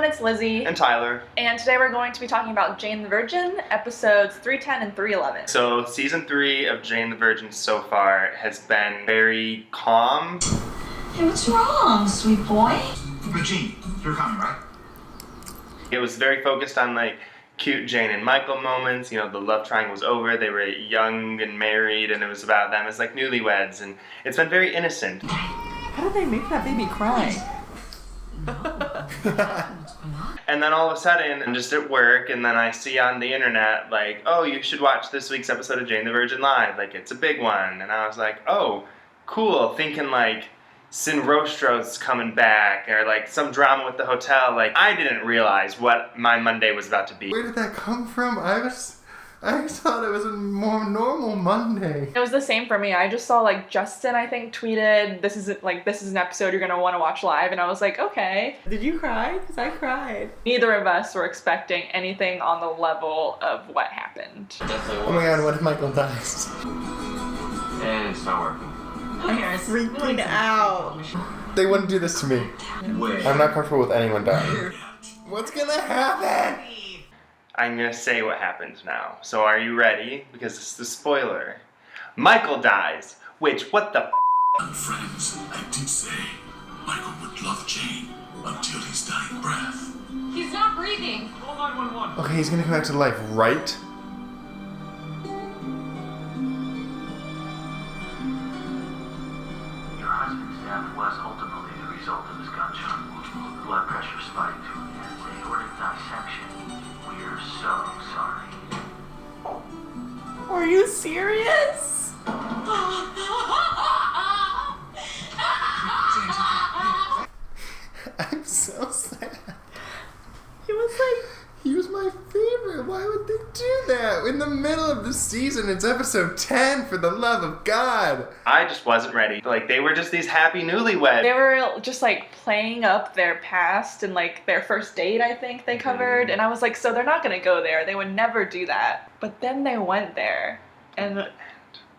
it's Lizzie. And Tyler. And today we're going to be talking about Jane the Virgin, episodes 310 and 311. So, season 3 of Jane the Virgin so far has been very calm. Hey, what's wrong, sweet boy? But Jean, you're coming, right? It was very focused on, like, cute Jane and Michael moments. You know, the love triangle was over. They were young and married, and it was about them as, like, newlyweds. And it's been very innocent. How did they make that baby cry? And then all of a sudden, I'm just at work, and then I see on the internet, like, oh, you should watch this week's episode of Jane the Virgin Live. Like, it's a big one. And I was like, oh, cool. Thinking, like, Sin Rostro's coming back, or, like, some drama with the hotel. Like, I didn't realize what my Monday was about to be. Where did that come from? I thought it was a more normal Monday. It was the same for me. I just saw, like, Justin, I think, tweeted, this is an episode you're going to want to watch live. And I was like, okay. Did you cry? Because I cried. Neither of us were expecting anything on the level of what happened. Oh my god, what if Michael dies? And it's not working. Who cares? Freaking out. They wouldn't do this to me. Wait. I'm not comfortable with anyone dying. What's gonna happen? I'm gonna say what happens now. So are you ready? Because it's the spoiler. Michael dies. Which, what the Friends, I did say Michael would love Jane until his dying breath. He's not breathing. Call 911. Okay, he's gonna come back to life, right? Your husband's death was ultimately the result of his gunshot wound. Blood pressure spiked. Aortic dissection. We're so sorry. Are you serious? I'm so sad. He was like, He was my favorite. Why would they do that? In the middle of the season, it's episode 10, for the love of God. I just wasn't ready. Like, they were just these happy newlyweds. They were just, like, playing up their past and, like, their first date, I think they covered. And I was like, so they're not going to go there. They would never do that. But then they went there. And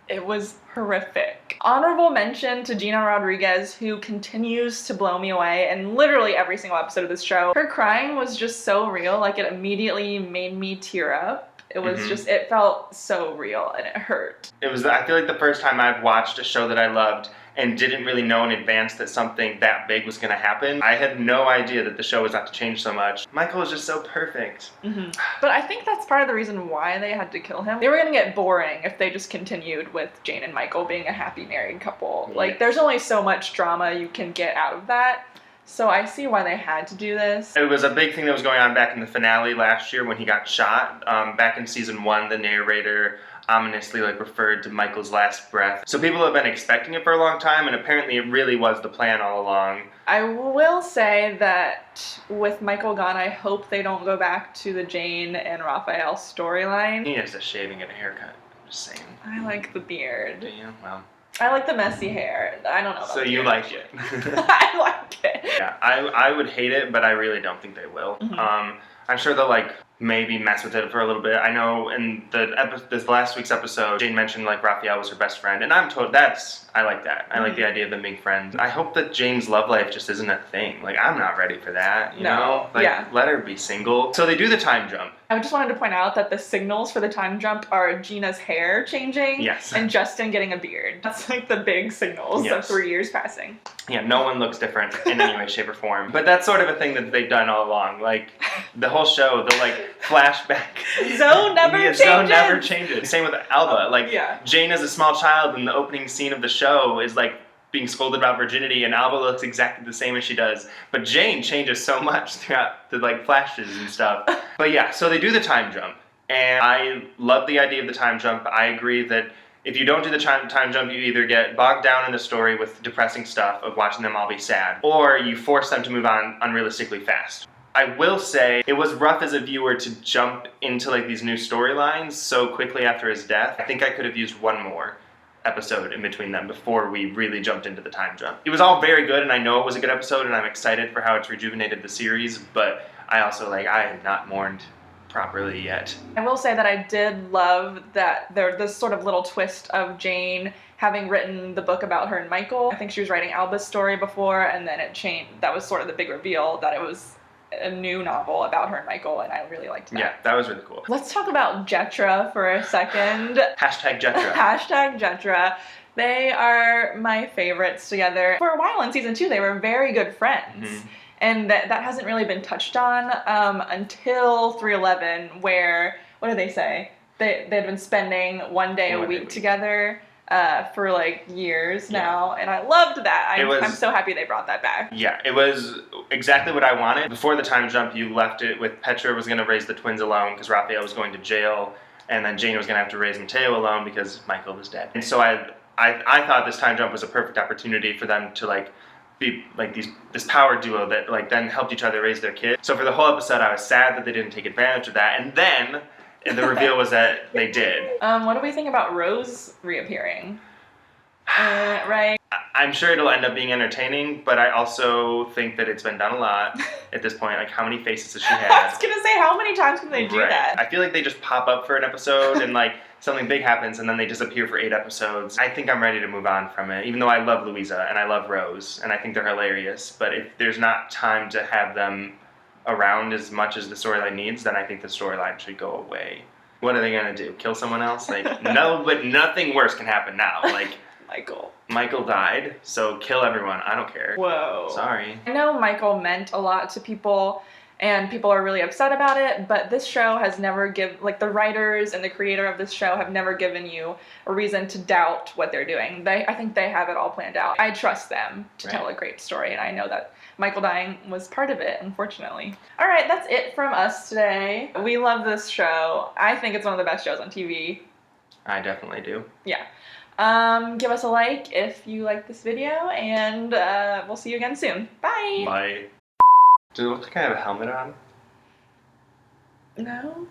it was horrific. Honorable mention to Gina Rodriguez, who continues to blow me away in literally every single episode of this show. Her crying was just so real. Like, it immediately made me tear up. It was just, it felt so real and it hurt. It was, I feel like, the first time I've watched a show that I loved and didn't really know in advance that something that big was going to happen. I had no idea that the show was about to change so much. Michael was just so perfect. But I think that's part of the reason why they had to kill him. They were going to get boring if they just continued with Jane and Michael being a happy married couple. Like, there's only so much drama you can get out of that. So I see why they had to do this. It was a big thing that was going on back in the finale last year when he got shot. Back in season 1, the narrator ominously, like, referred to Michael's last breath. So people have been expecting it for a long time, and apparently it really was the plan all along. I will say that with Michael gone, I hope they don't go back to the Jane and Raphael storyline. He has a shaving and a haircut. I'm just saying. I like the beard. Do you? Well. I like the messy hair. I don't know about So the you beard. like it? I like it. Yeah, I would hate it, but I really don't think they will. I'm sure they'll, like, maybe mess with it for a little bit. I know in this last week's episode, Jane mentioned, like, Raphael was her best friend, and I like that. I like the idea of them being friends. I hope that Jane's love life just isn't a thing. Like, I'm not ready for that, you know? Like, let her be single. So they do the time jump. I just wanted to point out that the signals for the time jump are Gina's hair changing and Justin getting a beard. That's, like, the big signals of 3 years passing. Yeah, no one looks different in any way, shape, or form. But that's sort of a thing that they've done all along. Like, the whole show, they'll, like, flashback. Zoe never changes. Zoe never changes. Same with Alba. Like, Jane as a small child in the opening scene of the show is, like, being scolded about virginity, and Alba looks exactly the same as she does. But Jane changes so much throughout the, like, flashes and stuff. But yeah, so they do the time jump. And I love the idea of the time jump. I agree that if you don't do the time jump, you either get bogged down in the story with depressing stuff of watching them all be sad, or you force them to move on unrealistically fast. I will say, it was rough as a viewer to jump into, like, these new storylines so quickly after his death. I think I could have used one more episode in between them before we really jumped into the time jump. It was all very good, and I know it was a good episode, and I'm excited for how it's rejuvenated the series, but I also, like, I have not mourned properly yet. I will say that I did love that this sort of little twist of Jane having written the book about her and Michael. I think she was writing Alba's story before, and then it changed. That was sort of the big reveal that it was a new novel about her and Michael, and I really liked that. Yeah, that was really cool. Let's talk about Jetra for a second. Hashtag Jetra. Hashtag Jetra. They are my favorites together. For a while in season 2, they were very good friends. Mm-hmm. And that hasn't really been touched on until 311, where, what do they say? They'd been spending one day a week together for like years now, and I loved that. I'm so happy they brought that back. Yeah, it was exactly what I wanted. Before the time jump, you left it with Petra was going to raise the twins alone because Raphael was going to jail, and then Jane was going to have to raise Mateo alone because Michael was dead. And so I thought this time jump was a perfect opportunity for them to like be like this power duo that like then helped each other raise their kids. So for the whole episode, I was sad that they didn't take advantage of that, and then the reveal was that they did. What do we think about Rose reappearing? Right? I'm sure it'll end up being entertaining, but I also think that it's been done a lot at this point. Like, how many faces has she had? I was gonna say, how many times can they do that? I feel like they just pop up for an episode and like something big happens and then they disappear for 8 episodes. I think I'm ready to move on from it, even though I love Louisa and I love Rose and I think they're hilarious. But if there's not time to have them around as much as the storyline needs, then I think the storyline should go away. What are they gonna do? Kill someone else? Like, no, but nothing worse can happen now. Like, Michael died, so kill everyone. I don't care. Whoa. Sorry. I know Michael meant a lot to people, and people are really upset about it, but this show has never the writers and the creator of this show have never given you a reason to doubt what they're doing. I think they have it all planned out. I trust them to tell a great story, and I know that Michael dying was part of it, unfortunately. All right, that's it from us today. We love this show. I think it's one of the best shows on TV. I definitely do. Yeah. Give us a like if you like this video, and we'll see you again soon. Bye! Bye. Does it look like I have a helmet on? No?